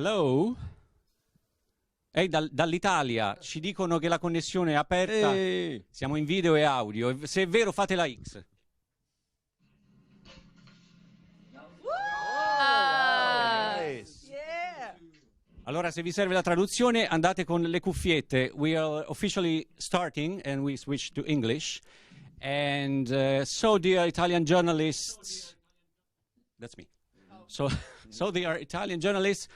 Hello? Dall'Italia ci dicono che la connessione è aperta. Ehi. Siamo in video e audio. Se è vero, fate la X. Allora, se vi serve la traduzione, andate con le cuffiette. We are officially starting and we switch to English. And so, dear Italian journalists, that's me. So dear Italian journalists,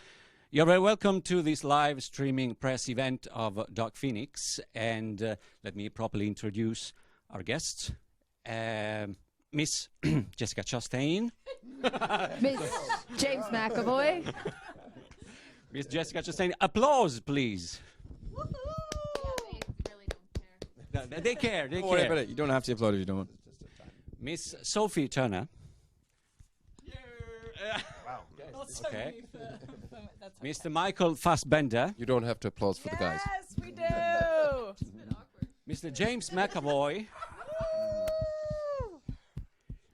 you're very welcome to this live streaming press event of Doc Phoenix. And let me properly introduce our guests. Miss Jessica Chastain. Miss James McAvoy. Miss Jessica Chastain. Applause, please. Yeah, they really don't care. They care. Don't worry about it. You don't have to applaud if you don't want. Miss Sophie Turner. Wow. Okay. Mr. Michael Fassbender. You don't have to applaud for the guys. Yes, we do. Mr. James McAvoy.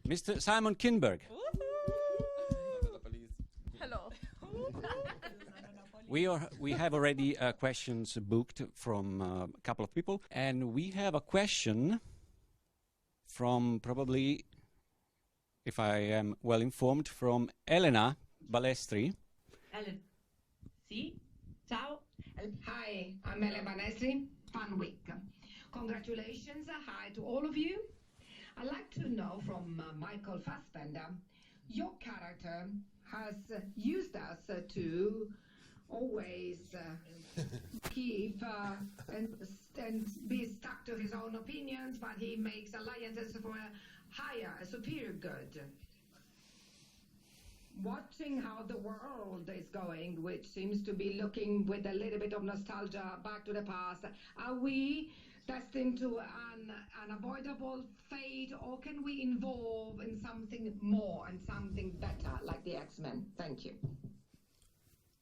Mr. Simon Kinberg. Hello. We have already questions booked from a couple of people, and we have a question from probably, if I am well informed, from Elena Balestri. Sì, ciao. Hi, I'm Elena Balestri. Fun week. Congratulations. Hi to all of you. I'd like to know from Michael Fassbender, your character has used us to always keep and be stuck to his own opinions, but he makes alliances for a higher, a superior good. Watching how the world is going, which seems to be looking with a little bit of nostalgia back to the past, are we destined to an unavoidable fate, or can we evolve in something more and something better, like the X-Men? Thank you.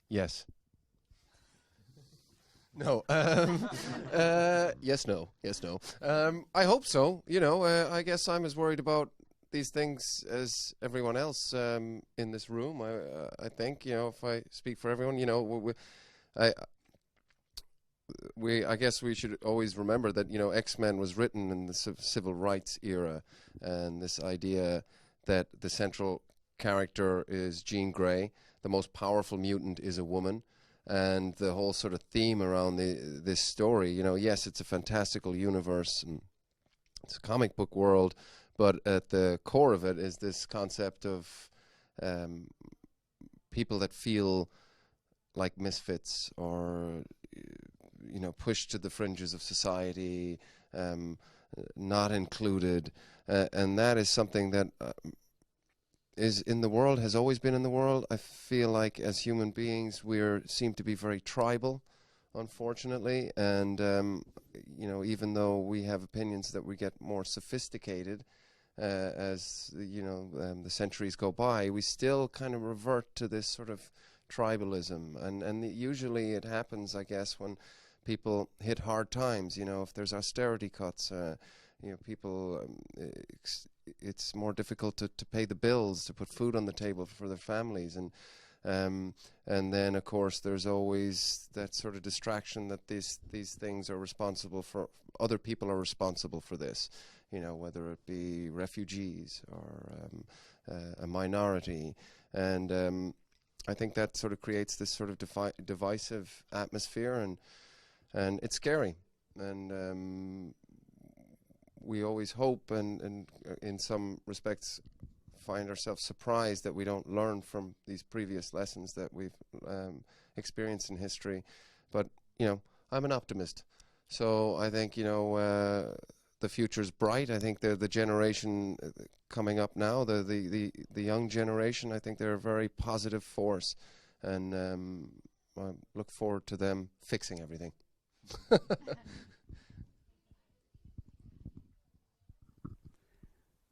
Yes. No. Yes, no. Yes, no. I hope so. You know, I guess I'm as worried about these things as everyone else in this room. I think, you know, if I speak for everyone, you know, I guess we should always remember that, you know, X-Men was written in the civil rights era, and this idea that the central character is Jean Grey, the most powerful mutant is a woman, and the whole sort of theme around this story, you know, yes, it's a fantastical universe and it's a comic book world, but at the core of it is this concept of people that feel like misfits or, you know, pushed to the fringes of society, not included, and that is something that is in the world, has always been in the world. I feel like as human beings we seem to be very tribal, unfortunately, and you know, even though we have opinions that we get more sophisticated as you know the centuries go by, we still kind of revert to this sort of tribalism, and usually it happens, I guess, when people hit hard times. You know, if there's austerity cuts, you know, people, it's more difficult to pay the bills, to put food on the table for their families, and then of course there's always that sort of distraction that these things are responsible for, other people are responsible for this, you know, whether it be refugees or a minority, and I think that sort of creates this sort of divisive atmosphere, and it's scary, and we always hope and in some respects find ourselves surprised that we don't learn from these previous lessons that we've experienced in history. But, you know, I'm an optimist. So I think, you know, the future's bright. I think the generation coming up now, the young generation, I think they're a very positive force. And I look forward to them fixing everything.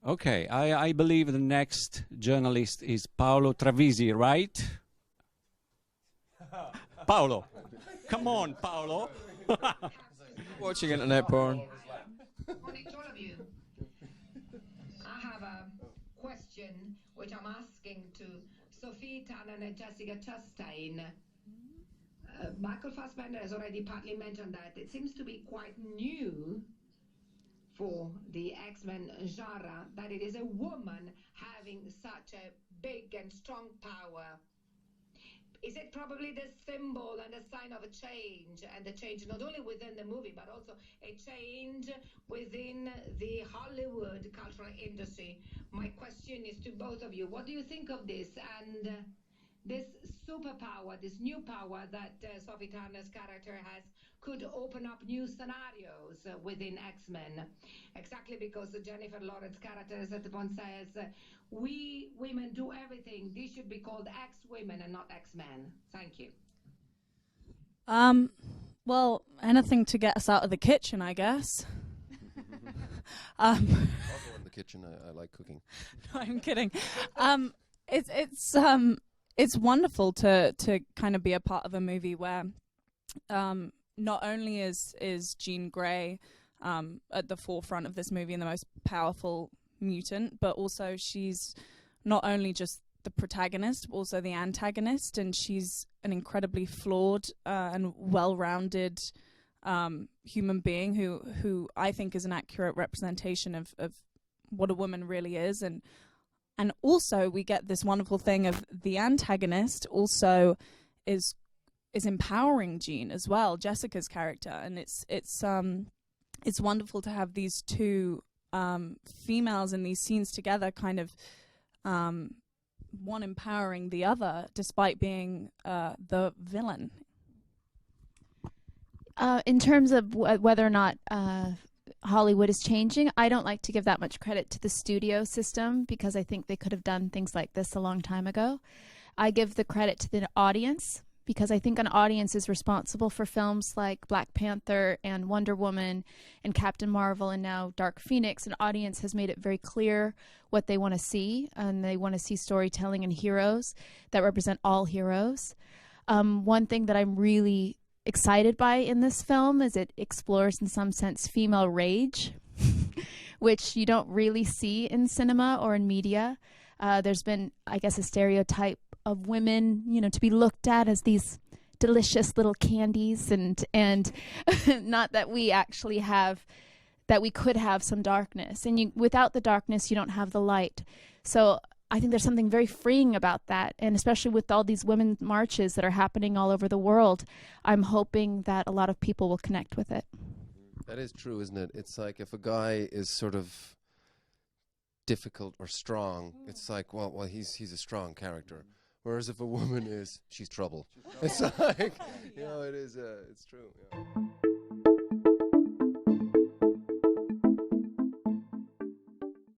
Okay, I believe the next journalist is Paolo Travisi, right? Paolo, come on, Paolo. Watching internet porn. Morning to all of you. I have a question which I'm asking to Sophie Turner and Jessica Chastain. Michael Fassbender has already partly mentioned that it seems to be quite new for the X-Men genre that it is a woman having such a big and strong power. Is it probably the symbol and a sign of a change, and a change not only within the movie but also a change within the Hollywood cultural industry? My question is to both of you. What do you think of this and this superpower, this new power that Sophie Turner's character has, could open up new scenarios within X-Men? Exactly because Jennifer Lawrence's character at the point says, we women do everything. These should be called X-women and not X-men. Thank you. Well, anything to get us out of the kitchen, I guess. Also in the kitchen, I like cooking. No, I'm kidding. It's wonderful to kind of be a part of a movie where not only is Jean Grey at the forefront of this movie and the most powerful mutant, but also she's not only just the protagonist, but also the antagonist, and she's an incredibly flawed and well-rounded human being who I think is an accurate representation of what a woman really is. And also we get this wonderful thing of the antagonist also is empowering Jean as well, Jessica's character, and it's wonderful to have these two females in these scenes together, kind of one empowering the other despite being the villain. In terms of whether or not Hollywood is changing, I don't like to give that much credit to the studio system because I think they could have done things like this a long time ago. I give the credit to the audience because I think an audience is responsible for films like Black Panther and Wonder Woman and Captain Marvel and now Dark Phoenix. An audience has made it very clear what they want to see, and they want to see storytelling and heroes that represent all heroes. One thing that I'm really excited by in this film is it explores in some sense female rage, which you don't really see in cinema or in media. There's been, I guess, a stereotype of women, to be looked at as these delicious little candies, and not that we actually have, that we could have some darkness, and without the darkness you don't have the light. So I think there's something very freeing about that, and especially with all these women marches that are happening all over the world, I'm hoping that a lot of people will connect with it. That is true, isn't it? It's like if a guy is sort of difficult or strong, it's like, well, he's a strong character. Whereas if a woman is, she's trouble. It's like, it is, it's true. Yeah.